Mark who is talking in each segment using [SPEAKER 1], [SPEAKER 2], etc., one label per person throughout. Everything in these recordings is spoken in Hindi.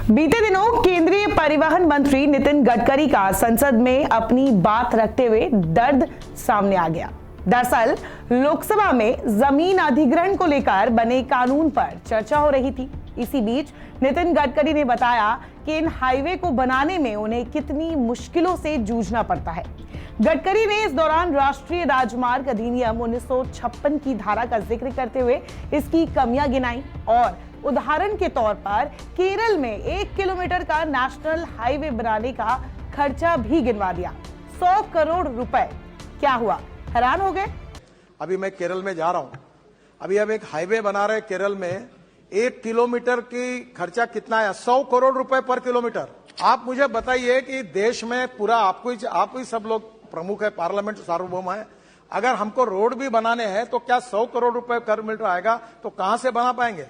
[SPEAKER 1] बीते दिनों केंद्रीय परिवहन मंत्री नितिन गडकरी का संसद में अपनी बात रखते हुए दर्द सामने आ गया। दरअसल लोकसभा में जमीन अधिग्रहण को लेकर बने कानून पर चर्चा हो रही थी। इसी बीच नितिन गडकरी ने बताया कि इन हाईवे को बनाने में उन्हें कितनी मुश्किलों से जूझना पड़ता है। गडकरी ने इस दौरान राष्ट्रीय राजमार्ग अधिनियम 1956 की धारा का जिक्र करते हुए इसकी कमियां गिनाई और उदाहरण के तौर पर केरल में 1 किलोमीटर का नेशनल हाईवे बनाने का खर्चा भी गिनवा दिया। 100 करोड़ रुपए। क्या हुआ, हैरान हो गए?
[SPEAKER 2] अभी मैं केरल में जा रहा हूं। अभी हम एक हाईवे बना रहे हैं केरल में। 1 किलोमीटर की खर्चा कितना है? 100 करोड़ रुपए पर किलोमीटर। आप मुझे बताइए कि देश में पूरा आप ही सब लोग प्रमुख है, पार्लियामेंट सार्वभौम है। अगर हमको रोड भी बनाने हैं तो क्या 100 करोड़ रुपए पर किलोमीटर आएगा? तो कहां से बना पाएंगे?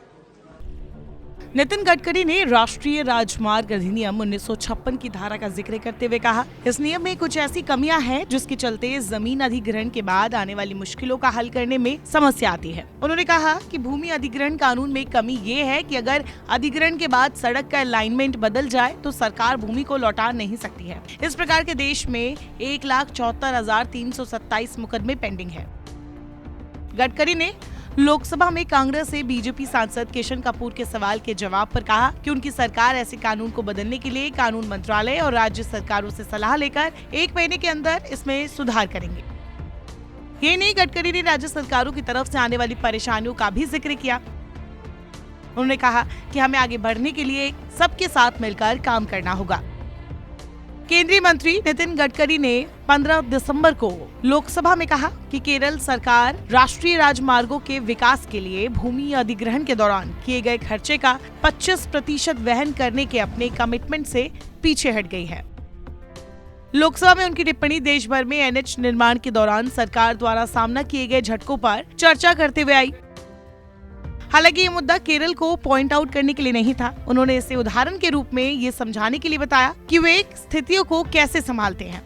[SPEAKER 1] नितिन गडकरी ने राष्ट्रीय राजमार्ग अधिनियम 1956 की धारा का जिक्र करते हुए कहा, इस नियम में कुछ ऐसी कमियां हैं जिसके चलते जमीन अधिग्रहण के बाद आने वाली मुश्किलों का हल करने में समस्या आती है। उन्होंने कहा कि भूमि अधिग्रहण कानून में कमी ये है कि अगर अधिग्रहण के बाद सड़क का अलाइनमेंट बदल जाए तो सरकार भूमि को लौटा नहीं सकती है। इस प्रकार के देश में 1,74,327 मुकदमे पेंडिंग है। गडकरी ने लोकसभा में कांग्रेस से बीजेपी सांसद किशन कपूर के सवाल के जवाब पर कहा कि उनकी सरकार ऐसे कानून को बदलने के लिए कानून मंत्रालय और राज्य सरकारों से सलाह लेकर 1 महीने के अंदर इसमें सुधार करेंगे। ये नहीं, गडकरी ने राज्य सरकारों की तरफ से आने वाली परेशानियों का भी जिक्र किया। उन्होंने कहा कि हमें आगे बढ़ने के लिए सबके साथ मिलकर काम करना होगा। केंद्रीय मंत्री नितिन गडकरी ने 15 दिसंबर को लोकसभा में कहा कि केरल सरकार राष्ट्रीय राजमार्गों के विकास के लिए भूमि अधिग्रहण के दौरान किए गए खर्चे का 25% वहन करने के अपने कमिटमेंट से पीछे हट गई है। लोकसभा में उनकी टिप्पणी देश भर में एनएच निर्माण के दौरान सरकार द्वारा सामना किए गए झटकों पर चर्चा करते हुए आई। हालांकि ये मुद्दा केरल को पॉइंट आउट करने के लिए नहीं था। उन्होंने इसे उदाहरण के रूप में ये समझाने के लिए बताया कि वे स्थितियों को कैसे संभालते हैं।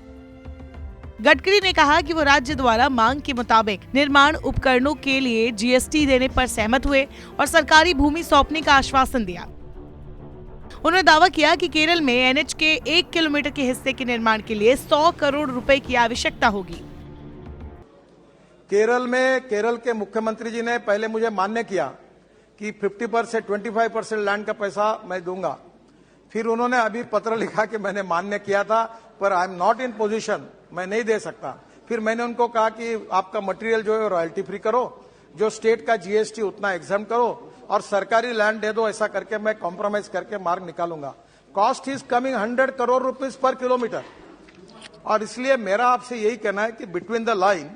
[SPEAKER 1] गडकरी ने कहा कि वो राज्य द्वारा मांग के मुताबिक निर्माण उपकरणों के लिए जीएसटी देने पर सहमत हुए और सरकारी भूमि सौंपने का आश्वासन दिया। उन्होंने दावा किया कि केरल में एनएच के 1 किलोमीटर के हिस्से के निर्माण के लिए 100 करोड़ रुपए की आवश्यकता होगी।
[SPEAKER 2] केरल के मुख्यमंत्री जी ने पहले मुझे मान्य किया कि 50% 25% लैंड का पैसा मैं दूंगा। फिर उन्होंने अभी पत्र लिखा कि मैंने मान्य किया था पर I am not in position, मैं नहीं दे सकता। फिर मैंने उनको कहा कि आपका मटेरियल जो है रॉयल्टी फ्री करो, जो स्टेट का जीएसटी उतना एग्जाम करो और सरकारी लैंड दे दो। ऐसा करके मैं कॉम्प्रोमाइज करके मार्ग निकालूंगा। Cost is coming 100 crore rupees per kilometre. और इसलिए मेरा आपसे यही कहना है कि बिटवीन द लाइन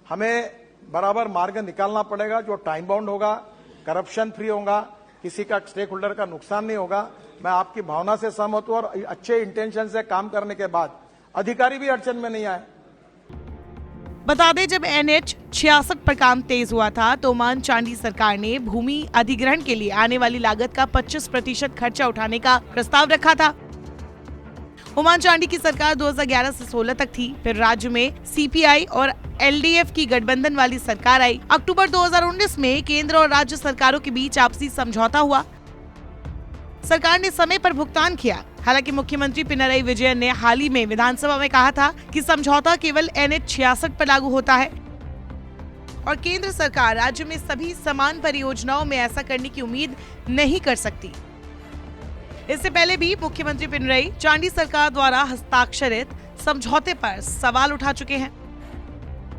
[SPEAKER 2] हमें बराबर मार्ग निकालना पड़ेगा जो टाइम बाउंड होगा, करप्शन फ्री होगा, किसी का स्टेक होल्डर का नुकसान नहीं होगा। मैं आपकी भावना से सहमत हूं और अच्छे इंटेंशन से काम करने के बाद अधिकारी भी अड़चन में नहीं आए।
[SPEAKER 1] बता दें, जब एनएच 66 पर काम तेज हुआ था तो ओमान चांडी सरकार ने भूमि अधिग्रहण के लिए आने वाली लागत का 25% खर्चा उठाने का प्रस्ताव रखा था। ओमान चांडी की सरकार 2011 से 16 तक थी। फिर राज्य में सीपीआई और एलडीएफ की गठबंधन वाली सरकार आई। अक्टूबर 2019 में केंद्र और राज्य सरकारों के बीच आपसी समझौता हुआ। सरकार ने समय पर भुगतान किया। हालांकि मुख्यमंत्री पिनराई विजयन ने हाल ही में विधानसभा में कहा था कि समझौता केवल एनएच 66 पर लागू होता है और केंद्र सरकार राज्य में सभी समान परियोजनाओं में ऐसा करने की उम्मीद नहीं कर सकती। इससे पहले भी मुख्यमंत्री पिनराई चांडी सरकार द्वारा हस्ताक्षरित समझौते पर सवाल उठा चुके हैं।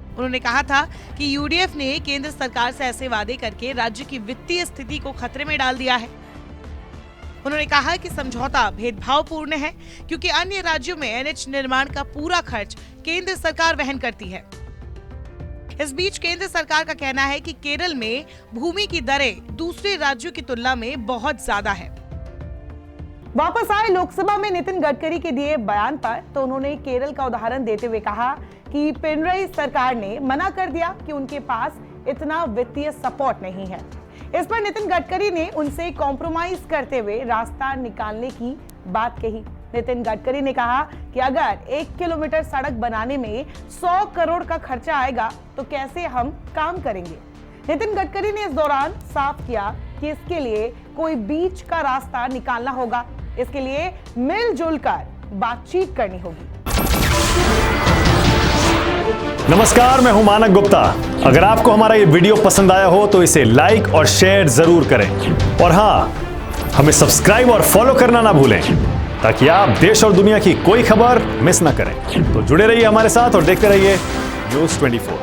[SPEAKER 1] उन्होंने कहा था कि यूडीएफ ने केंद्र सरकार से ऐसे वादे करके राज्य की वित्तीय स्थिति को खतरे में डाल दिया है। उन्होंने कहा कि समझौता भेदभावपूर्ण है क्योंकि अन्य राज्यों में एनएच निर्माण का पूरा खर्च केंद्र सरकार वहन करती है। इस बीच केंद्र सरकार का कहना है कि केरल में भूमि की दरें दूसरे राज्यों की तुलना में बहुत ज्यादा है। वापस आए लोकसभा में नितिन गडकरी के दिए बयान पर तो उन्होंने केरल का उदाहरण देते हुए कहा कि पिनराई सरकार ने मना कर दिया कि उनके पास इतना वित्तीय सपोर्ट नहीं है। इस पर नितिन गडकरी ने उनसे कॉम्प्रोमाइज करते हुए रास्ता निकालने की बात कही। नितिन गडकरी ने कहा कि अगर 1 किलोमीटर सड़क बनाने में 100 करोड़ का खर्चा आएगा तो कैसे हम काम करेंगे। नितिन गडकरी ने इस दौरान साफ किया कि इसके लिए कोई बीच का रास्ता निकालना होगा। इसके लिए मिलजुल कर बातचीत करनी होगी।
[SPEAKER 3] नमस्कार, मैं हूं मानक गुप्ता। अगर आपको हमारा ये वीडियो पसंद आया हो तो इसे लाइक और शेयर जरूर करें और हां, हमें सब्सक्राइब और फॉलो करना ना भूलें ताकि आप देश और दुनिया की कोई खबर मिस ना करें। तो जुड़े रहिए हमारे साथ और देखते रहिए News 24।